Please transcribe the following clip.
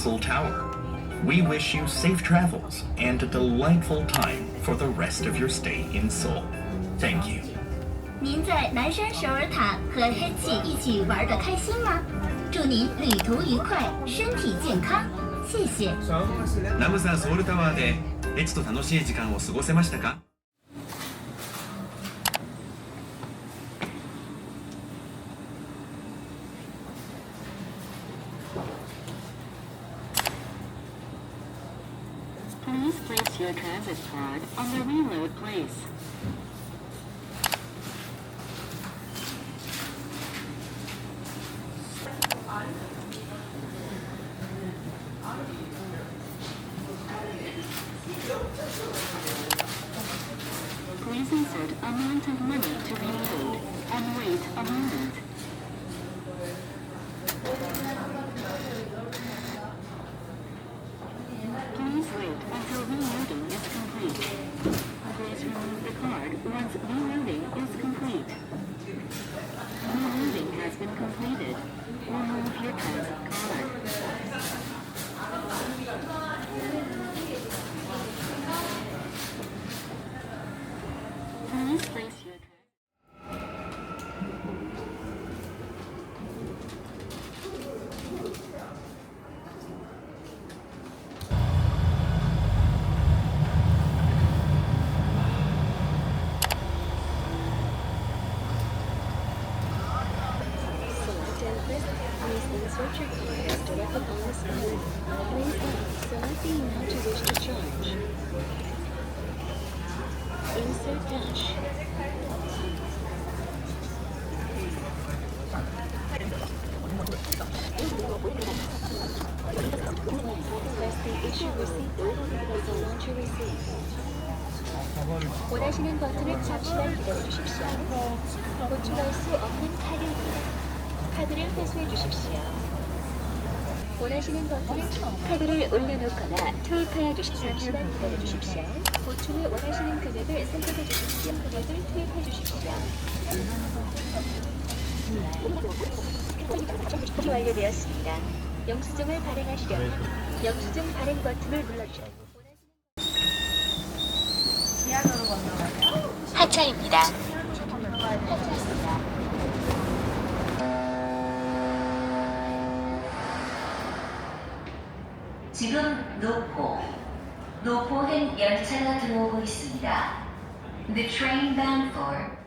Castle Tower. We wish you safe travels and a delightful time for the rest of your stay in Seoul. Thank you. 您在南山首尔塔和黑气一起玩得開心嗎？祝您旅途愉快，身体健康。謝謝。ナムさんソウルタワーでエチと楽しい時間を過ごせましたか？ Please place your transit card on the reload place. Please insert amount of money to reload and wait a moment. Please wait until reloading is complete. Please remove the card once reloading is complete. Reloading has been completed. Remove your transit card. Please place your Please insert your card directly on the screen. Please select the amount you wish to charge. Insert dash. Press the issue receipt button to launch your receipt. 원하시는 버튼을 잠시만 기다려주십시오. 보충할 수 없는 카드를 회수해 주십시오. 원하시는 버튼을 카드를 올려놓거나 투입하여 주십시오. 잠시만 기다려 주십시오. 보충을 원하시는 금액을 선택해 주십시오. 금액을 투입해 주십시오. 보충 완료되었습니다. 영수증을 발행하시려면 영수증 발행 버튼을 눌러주십시오. 하차입니다. 하차입니다. 지금 노포행 열차가 들어오고 있습니다. The train bound for